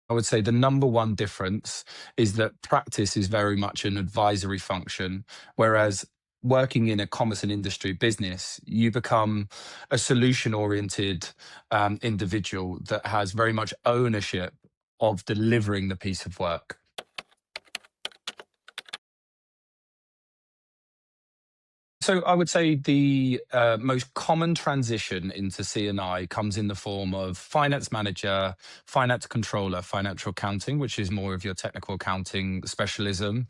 I would say the number one difference is that practice is very much an advisory function, whereas working in a commerce and industry business, you become a solution oriented individual that has very much ownership of delivering the piece of work. So I would say the most common transition into C&I comes in the form of finance manager, finance controller, financial accounting, which is more of your technical accounting specialism.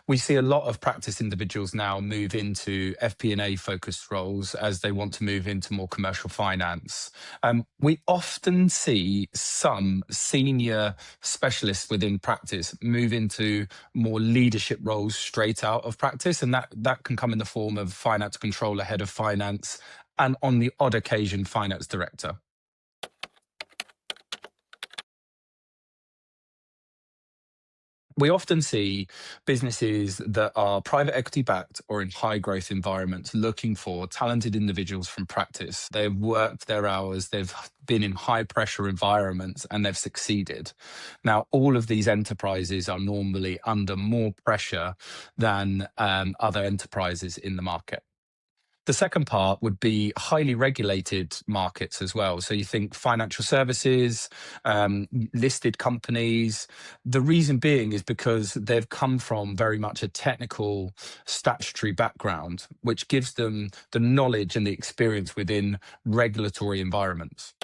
We see a lot of practice individuals now move into FP&A focused roles as they want to move into more commercial finance. We often see some senior specialists within practice move into more leadership roles straight out of practice, and that can come in the form of finance controller, head of finance, and on the odd occasion, finance director. We often see businesses that are private equity backed or in high growth environments looking for talented individuals from practice. They've worked their hours, they've been in high pressure environments, and they've succeeded. Now, all of these enterprises are normally under more pressure than other enterprises in the market. The second part would be highly regulated markets as well. So you think financial services, listed companies. The reason being is because they've come from very much a technical statutory background, which gives them the knowledge and the experience within regulatory environments.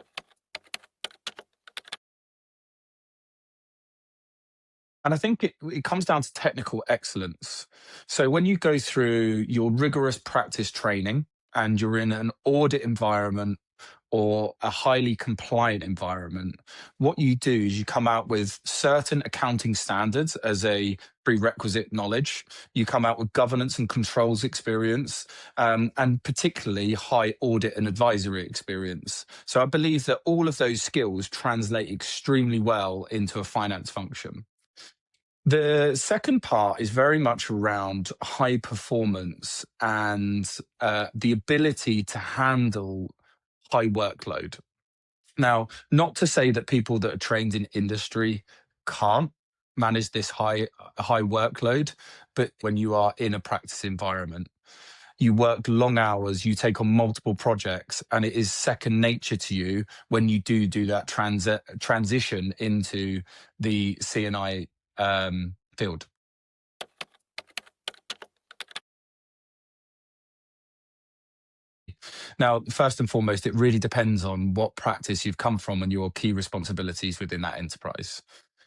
And I think it comes down to technical excellence. So when you go through your rigorous practice training and you're in an audit environment or a highly compliant environment, what you do is you come out with certain accounting standards as a prerequisite knowledge. You come out with governance and controls experience, and particularly high audit and advisory experience. So I believe that all of those skills translate extremely well into a finance function. The second part is very much around high performance and the ability to handle high workload. Now, not to say that people that are trained in industry can't manage this high workload, but when you are in a practice environment, you work long hours, you take on multiple projects, and it is second nature to you when you do that transition into the CNI field. Now, first and foremost, it really depends on what practice you've come from and your key responsibilities within that enterprise.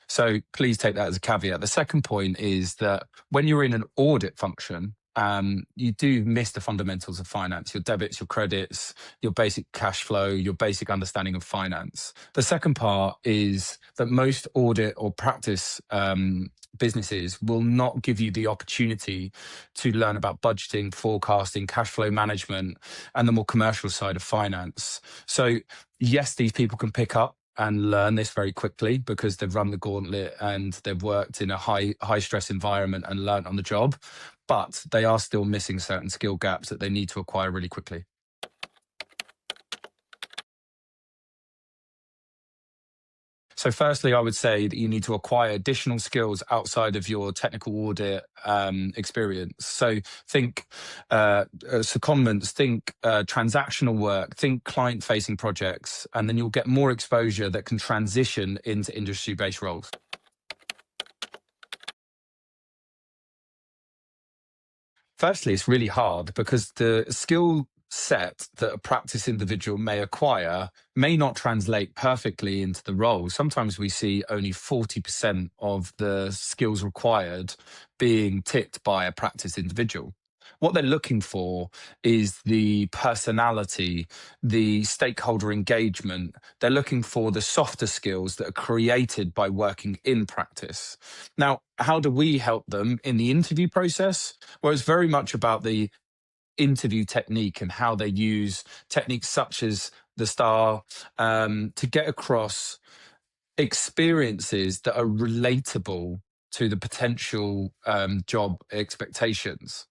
So please take that as a caveat. The second point is that when you're in an audit function, you do miss the fundamentals of finance, your debits, your credits, your basic cash flow, your basic understanding of finance. The second part is that most audit or practice businesses will not give you the opportunity to learn about budgeting, forecasting, cash flow management, and the more commercial side of finance. So, yes, these people can pick up and learn this very quickly because they've run the gauntlet and they've worked in a high stress environment and learned on the job, but they are still missing certain skill gaps that they need to acquire really quickly. So, firstly, I would say that you need to acquire additional skills outside of your technical audit experience. So, think secondments, think transactional work, think client facing projects, and then you'll get more exposure that can transition into industry based roles. Firstly, it's really hard because the skill set that a practice individual may acquire may not translate perfectly into the role. Sometimes we see only 40% of the skills required being ticked by a practice individual. What they're looking for is the personality, the stakeholder engagement. They're looking for the softer skills that are created by working in practice. Now, how do we help them in the interview process? Well, it's very much about the interview technique and how they use techniques such as the star to get across experiences that are relatable to the potential job expectations.